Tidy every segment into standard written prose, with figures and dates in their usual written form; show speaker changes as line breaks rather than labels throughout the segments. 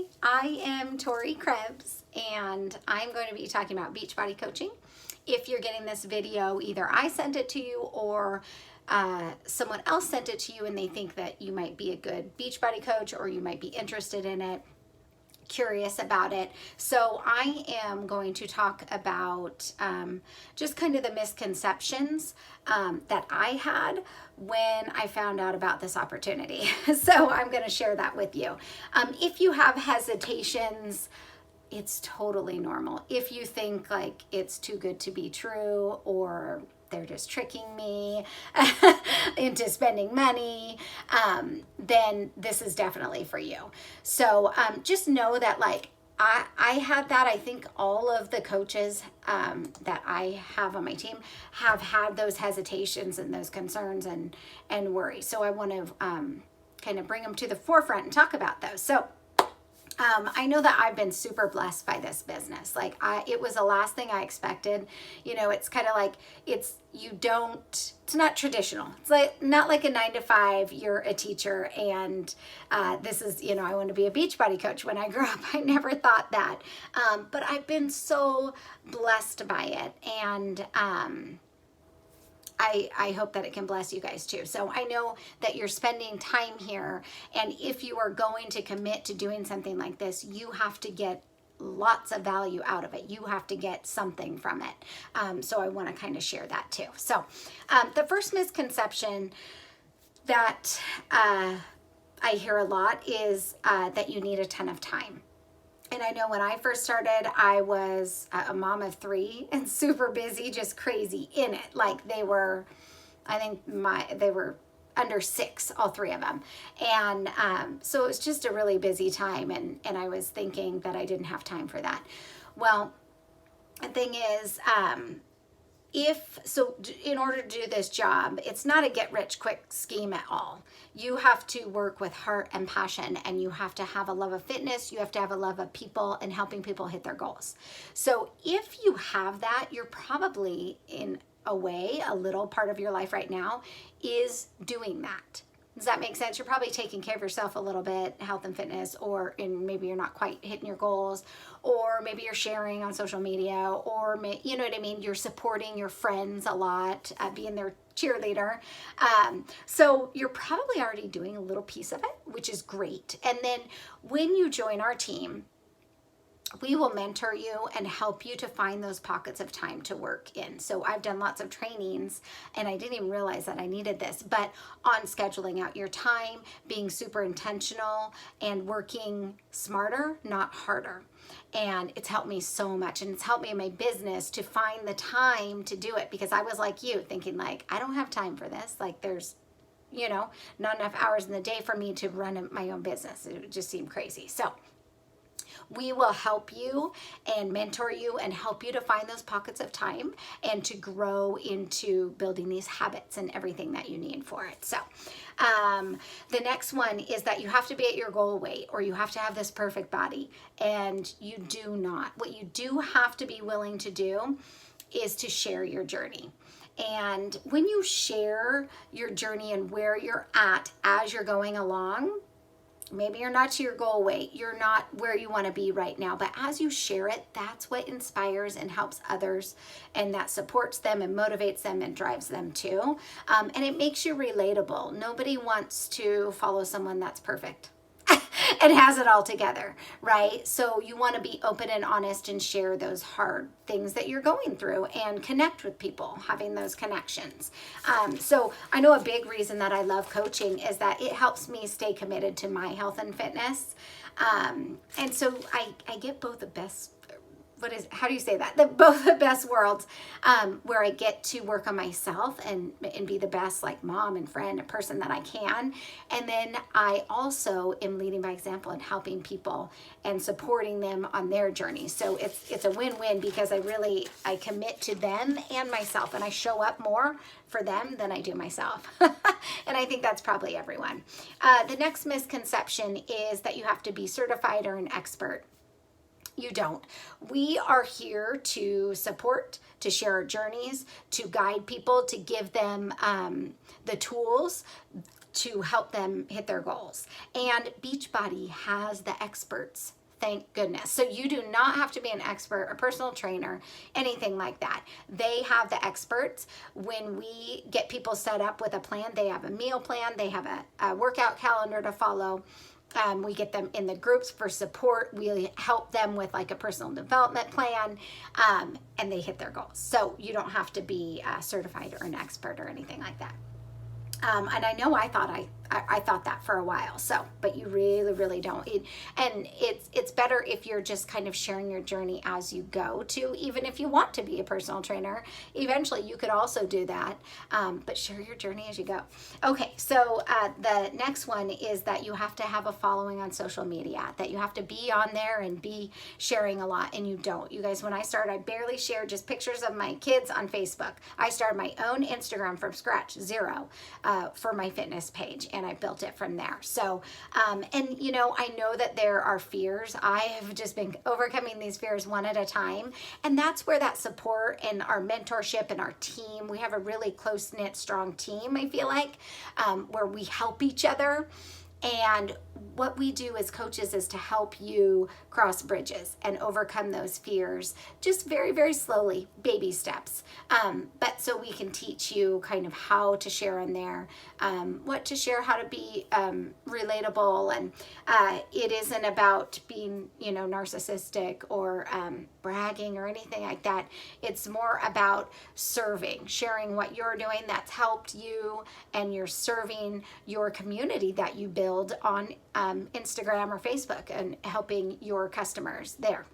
Hi, I am Tori Krebs, and I'm going to be talking about Beachbody coaching. If you're getting this video, either I sent it to you or someone else sent it to you and they think that you might be a good Beachbody coach or you might be interested in it, curious about it. So I am going to talk about just kind of the misconceptions that I had when I found out about this opportunity. So I'm going to share that with you. If you have hesitations, it's totally normal. If you think like it's too good to be true, or they're just tricking me into spending money, then this is definitely for you. So just know that like I had that. I think all of the coaches that I have on my team have had those hesitations and those concerns and worries. So I want to kind of bring them to the forefront and talk about those. So I know that I've been super blessed by this business. Like it was the last thing I expected. You know, it's kind of like, it's not traditional. It's like, not like a 9-to-5, you're a teacher and this is, I want to be a Beachbody coach when I grew up. I never thought that. But I've been so blessed by it. And, I hope that it can bless you guys too. So I know that you're spending time here, and if you are going to commit to doing something like this, you have to get lots of value out of it. You have to get something from it. So I want to kind of share that too. So the first misconception that I hear a lot is that you need a ton of time. And I know when I first started, I was a mom of 3 and super busy, just crazy in it. Like they were under 6, all 3 of them. And so it was just a really busy time. And I was thinking that I didn't have time for that. Well, the thing is, in order to do this job, it's not a get-rich-quick scheme at all. You have to work with heart and passion, and you have to have a love of fitness. You have to have a love of people and helping people hit their goals. So if you have that, you're probably, in a way, a little part of your life right now is doing that. Does that make sense? You're probably taking care of yourself a little bit, health and fitness, maybe you're not quite hitting your goals, or maybe you're sharing on social media, or you know what I mean? You're supporting your friends a lot, being their cheerleader. So you're probably already doing a little piece of it, which is great. And then when you join our team, we will mentor you and help you to find those pockets of time to work in. So I've done lots of trainings, and I didn't even realize that I needed this, but on scheduling out your time, being super intentional, and working smarter, not harder. And it's helped me so much, and it's helped me in my business to find the time to do it, because I was like you, thinking like, I don't have time for this. Like there's, not enough hours in the day for me to run my own business. It just seemed crazy. So we will help you and mentor you and help you to find those pockets of time and to grow into building these habits and everything that you need for it. So the next one is that you have to be at your goal weight, or you have to have this perfect body, and you do not. What you do have to be willing to do is to share your journey. And when you share your journey and where you're at as you're going along, maybe you're not to your goal weight, you're not where you want to be right now, but as you share it, that's what inspires and helps others, and that supports them and motivates them and drives them too. And it makes you relatable. Nobody wants to follow someone that's perfect and has it all together, right? So you want to be open and honest and share those hard things that you're going through and connect with people, having those connections. So I know a big reason that I love coaching is that it helps me stay committed to my health and fitness. And so I get both the best, how do you say that? Both the best worlds, where I get to work on myself and be the best like mom and friend and person that I can. And then I also am leading by example and helping people and supporting them on their journey. So it's a win-win, because I commit to them and myself, and I show up more for them than I do myself. And I think that's probably everyone. The next misconception is that you have to be certified or an expert. You don't. We are here to support, to share our journeys, to guide people, to give them the tools to help them hit their goals. And Beachbody has the experts. Thank goodness. So you do not have to be an expert, a personal trainer, anything like that. They have the experts. When we get people set up with a plan, they have a meal plan, they have a workout calendar to follow. We get them in the groups for support. We help them with like a personal development plan, and they hit their goals. So you don't have to be certified or an expert or anything like that. And I know I thought that for a while. So, but you really don't. And it's better if you're just kind of sharing your journey as you go too. Even if you want to be a personal trainer, eventually you could also do that. But share your journey as you go. Okay, so the next one is that you have to have a following on social media. That you have to be on there and be sharing a lot, and you don't. You guys, when I started, I barely shared just pictures of my kids on Facebook. I started my own Instagram from scratch, zero. For my fitness page, and I built it from there. So, and you know, I know that there are fears. I have just been overcoming these fears one at a time, and that's where that support and our mentorship and our team, we have a really close-knit, strong team, I feel like, where we help each other. And what we do as coaches is to help you cross bridges and overcome those fears, just very, very slowly, baby steps. But so we can teach you kind of how to share on there, what to share, how to be relatable. And it isn't about being, you know, narcissistic or bragging or anything like that. It's more about serving, sharing what you're doing that's helped you, and you're serving your community that you build on Instagram or Facebook, and helping your customers there.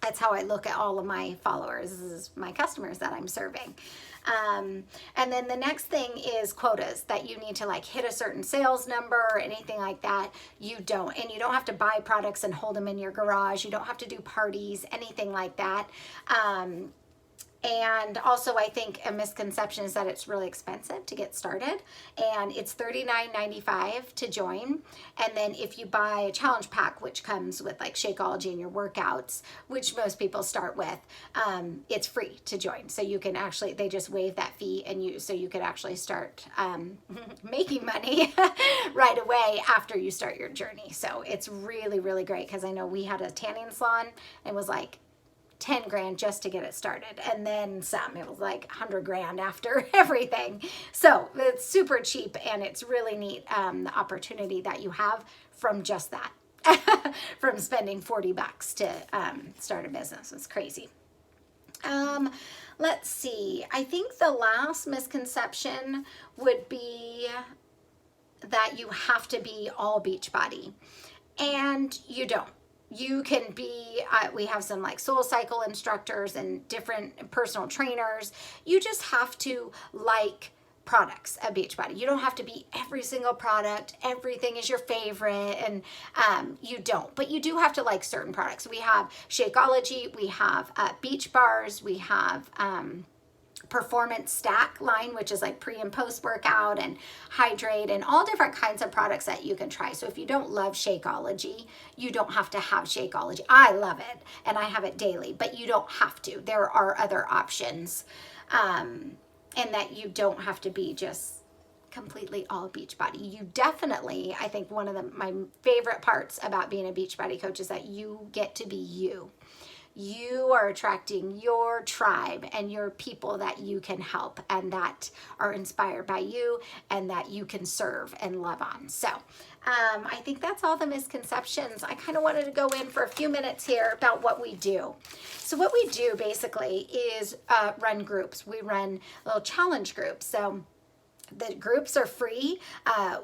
That's how I look at all of my followers, is my customers that I'm serving. And then the next thing is quotas, that you need to like hit a certain sales number or anything like that. You don't. And you don't have to buy products and hold them in your garage. You don't have to do parties, anything like that. And also, I think a misconception is that it's really expensive to get started, and it's $39.95 to join. And then if you buy a challenge pack, which comes with like Shakeology and your workouts, which most people start with, it's free to join. So you can actually, they just waive that fee, and so you could actually start making money right away after you start your journey. So it's really, really great, because I know we had a tanning salon and was like 10 grand just to get it started, and then some. It was like 100 grand after everything. So it's super cheap, and it's really neat, the opportunity that you have from just that, from spending $40 to start a business. It's crazy. Let's see. I think the last misconception would be that you have to be all Beachbody, and you don't. You can be, we have some like Soul Cycle instructors and different personal trainers. You just have to like products at Beachbody. You don't have to be every single product. Everything is your favorite, and you don't. But you do have to like certain products. We have Shakeology, we have Beach Bars, we have Performance Stack line, which is like pre and post workout, and Hydrate, and all different kinds of products that you can try. So if you don't love Shakeology, you don't have to have Shakeology. I love it, and I have it daily, but you don't have to. There are other options, and that you don't have to be just completely all Beachbody. You definitely, I think one of my favorite parts about being a Beachbody coach is that you get to be you. You are attracting your tribe and your people that you can help, and that are inspired by you, and that you can serve and love on. So I think that's all the misconceptions. I kind of wanted to go in for a few minutes here about what we do. So what we do basically is run groups. We run little challenge groups. So the groups are free.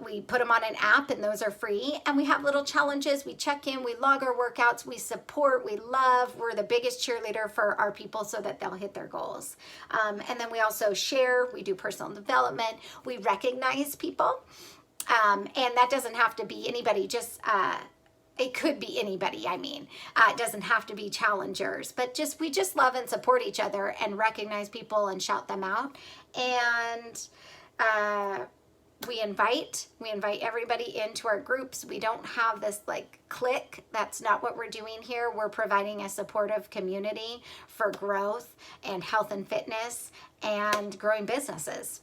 We put them on an app, and those are free. And we have little challenges. We check in, we log our workouts, we support, we love. We're the biggest cheerleader for our people so that they'll hit their goals. And then we also share, we do personal development, we recognize people. And that doesn't have to be anybody, just it could be anybody. I mean, it doesn't have to be challengers, but we just love and support each other and recognize people and shout them out. And we invite everybody into our groups. We don't have this like clique. That's not what we're doing here. We're providing a supportive community for growth and health and fitness and growing businesses.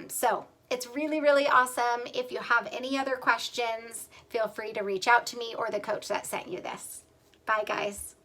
So It's really, really awesome. If you have any other questions, feel free to reach out to me or the coach that sent you this. Bye, guys.